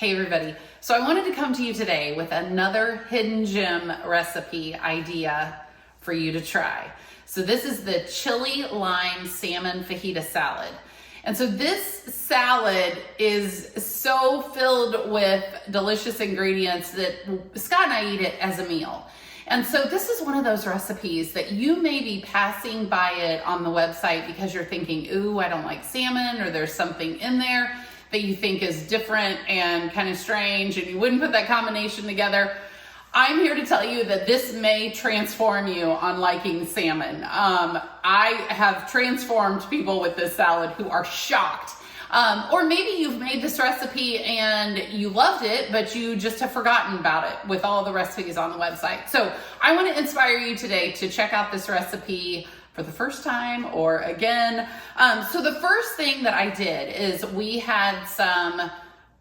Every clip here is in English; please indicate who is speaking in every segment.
Speaker 1: Hey everybody. So I wanted to come to you today with another hidden gem recipe idea for you to try. So this is the chili-lime salmon fajita salad. And so this salad is so filled with delicious ingredients that Scott and I eat it as a meal. And so this is one of those recipes that you may be passing by it on the website because you're thinking, ooh, I don't like salmon, or there's something in there that you think is different and kind of strange and you wouldn't put that combination together. I'm here to tell you that this may transform you on liking salmon. I have transformed people with this salad who are shocked. Or maybe you've made this recipe and you loved it, but you just have forgotten about it with all the recipes on the website. So I want to inspire you today to check out this recipe for the first time or again. So the first thing that I did is we had some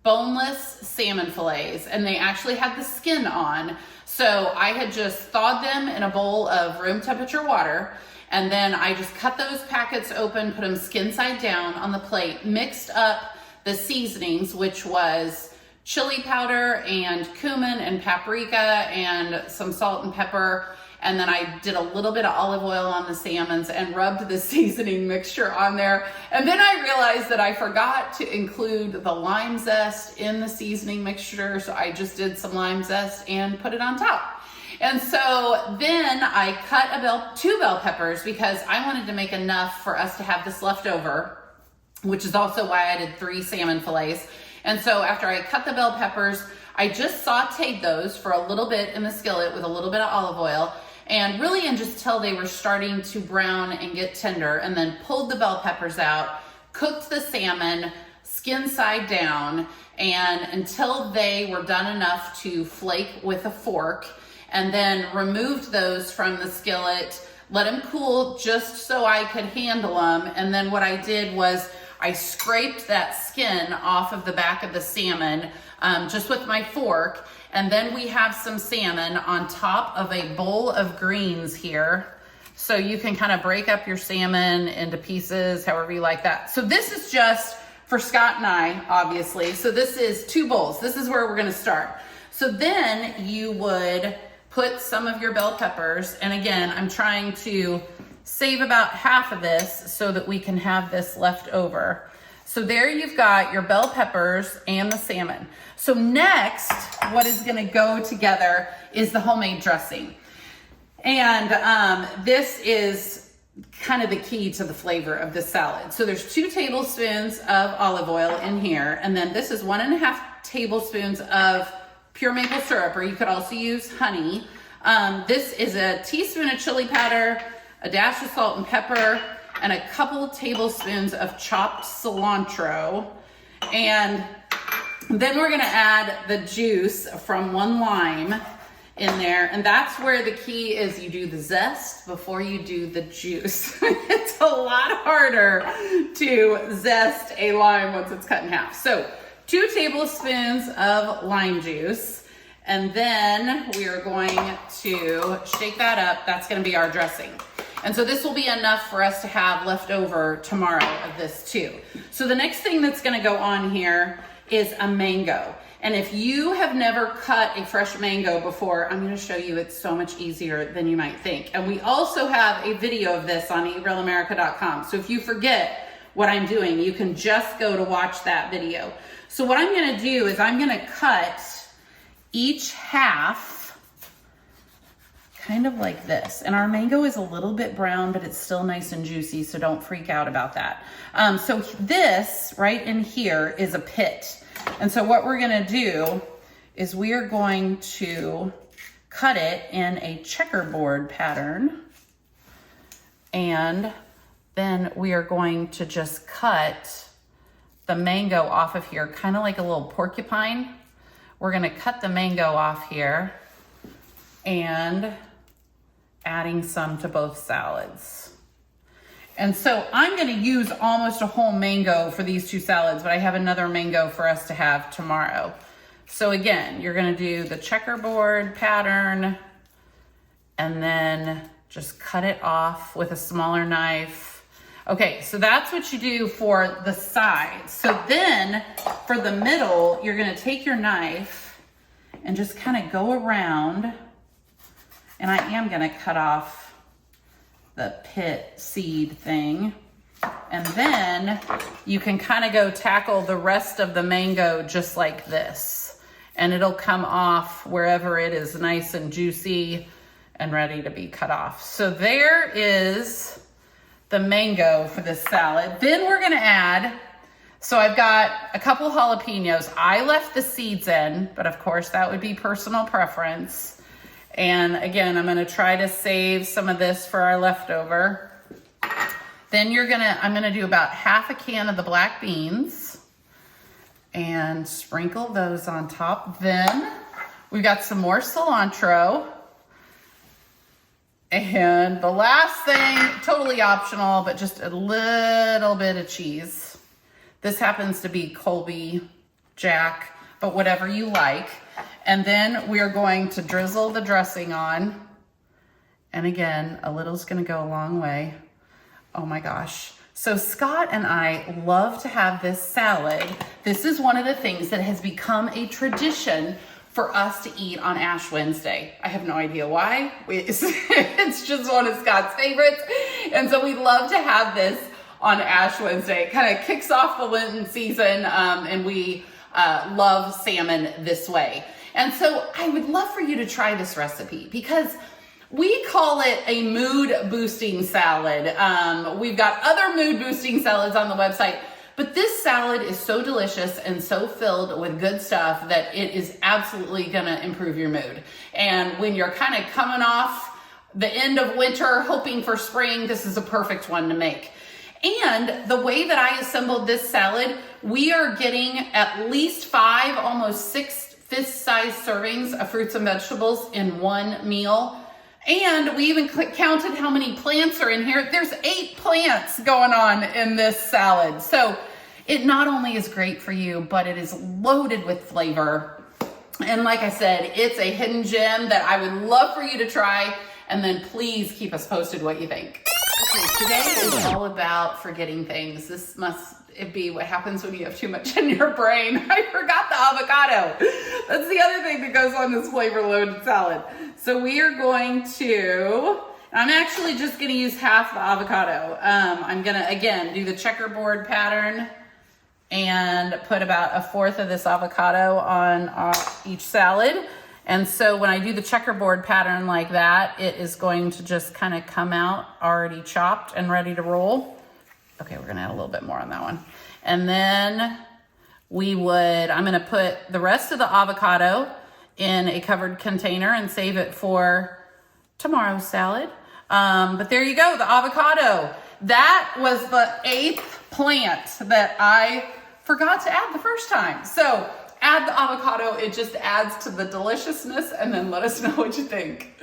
Speaker 1: boneless salmon fillets and they actually had the skin on. So I had just thawed them in a bowl of room temperature water. And then I just cut those packets open, put them skin side down on the plate, mixed up the seasonings, which was chili powder and cumin and paprika and some salt and pepper. And then I did a little bit of olive oil on the salmons and rubbed the seasoning mixture on there. And then I realized that I forgot to include the lime zest in the seasoning mixture. So I just did some lime zest and put it on top. And so then I cut two bell peppers because I wanted to make enough for us to have this left over, which is also why I did 3 salmon fillets. And so after I cut the bell peppers, I just sauteed those for a little bit in the skillet with a little bit of olive oil. And really just till they were starting to brown and get tender, and then pulled the bell peppers out, cooked the salmon skin side down, and until they were done enough to flake with a fork, and then removed those from the skillet, let them cool just so I could handle them. And then what I did was I scraped that skin off of the back of the salmon just with my fork. And then we have some salmon on top of a bowl of greens here. So you can kind of break up your salmon into pieces, however you like that. So this is just for Scott and I, obviously. So this is 2 bowls. This is where we're gonna start. So then you would put some of your bell peppers, and again, I'm trying to save about half of this so that we can have this left over. So there you've got your bell peppers and the salmon. So next, what is gonna go together is the homemade dressing. And this is kind of the key to the flavor of this salad. So there's 2 tablespoons of olive oil in here, and then this is 1.5 tablespoons of pure maple syrup, or you could also use honey. This is a teaspoon of chili powder, a dash of salt and pepper, and a couple tablespoons of chopped cilantro. And then we're gonna add the juice from 1 lime in there. And that's where the key is. You do the zest before you do the juice. It's a lot harder to zest a lime once it's cut in half. So 2 tablespoons of lime juice. And then we are going to shake that up. That's gonna be our dressing. And so this will be enough for us to have left over tomorrow of this too. So the next thing that's gonna go on here is a mango. And if you have never cut a fresh mango before, I'm gonna show you it's so much easier than you might think. And we also have a video of this on eatrealamerica.com. So if you forget what I'm doing, you can just go to watch that video. So what I'm gonna do is I'm gonna cut each half kind of like this. And our mango is a little bit brown, but it's still nice and juicy, so don't freak out about that. So this right in here is a pit. And so what we're gonna do is we are going to cut it in a checkerboard pattern. And then we are going to just cut the mango off of here, kind of like a little porcupine. We're gonna cut the mango off here and adding some to both salads. And so I'm gonna use almost a whole mango for these 2 salads, but I have another mango for us to have tomorrow. So again, you're gonna do the checkerboard pattern and then just cut it off with a smaller knife. Okay, so that's what you do for the sides. So then for the middle, you're gonna take your knife and just kind of go around, and I am gonna cut off the pit seed thing. And then you can kind of go tackle the rest of the mango just like this. And it'll come off wherever it is nice and juicy and ready to be cut off. So there is the mango for this salad. Then we're gonna add, so I've got a couple jalapenos. I left the seeds in, but of course that would be personal preference. And again, I'm gonna try to save some of this for our leftover. Then I'm gonna do about half a can of the black beans and sprinkle those on top. Then we've got some more cilantro. And the last thing, totally optional, but just a little bit of cheese. This happens to be Colby Jack, but whatever you like. And then we are going to drizzle the dressing on. And again, a little's gonna go a long way. Oh my gosh. So Scott and I love to have this salad. This is one of the things that has become a tradition for us to eat on Ash Wednesday. I have no idea why. It's just one of Scott's favorites. And so we love to have this on Ash Wednesday. It kind of kicks off the Lenten season, and we love salmon this way. And so I would love for you to try this recipe because we call it a mood boosting salad. We've got other mood boosting salads on the website, but this salad is so delicious and so filled with good stuff that it is absolutely gonna improve your mood. And when you're kind of coming off the end of winter, hoping for spring, this is a perfect one to make. And the way that I assembled this salad, we are getting at least 5, almost 6 fist-sized servings of fruits and vegetables in one meal. And we even counted how many plants are in here. There's 8 plants going on in this salad. So it not only is great for you, but it is loaded with flavor. And like I said, it's a hidden gem that I would love for you to try. And then please keep us posted what you think. Okay, today is all about forgetting things. This must be what happens when you have too much in your brain. I forgot the avocado. That's the other thing that goes on this flavor-loaded salad. So we are going to, I'm actually just gonna use half the avocado. I'm gonna, again, do the checkerboard pattern and put about 1/4 of this avocado on each salad. And so when I do the checkerboard pattern like that, it is going to just kind of come out already chopped and ready to roll. Okay, we're gonna add a little bit more on that one. And then I'm gonna put the rest of the avocado in a covered container and save it for tomorrow's salad. But there you go, the avocado. That was the 8th plant that I forgot to add the first time. So add the avocado, it just adds to the deliciousness, and then let us know what you think.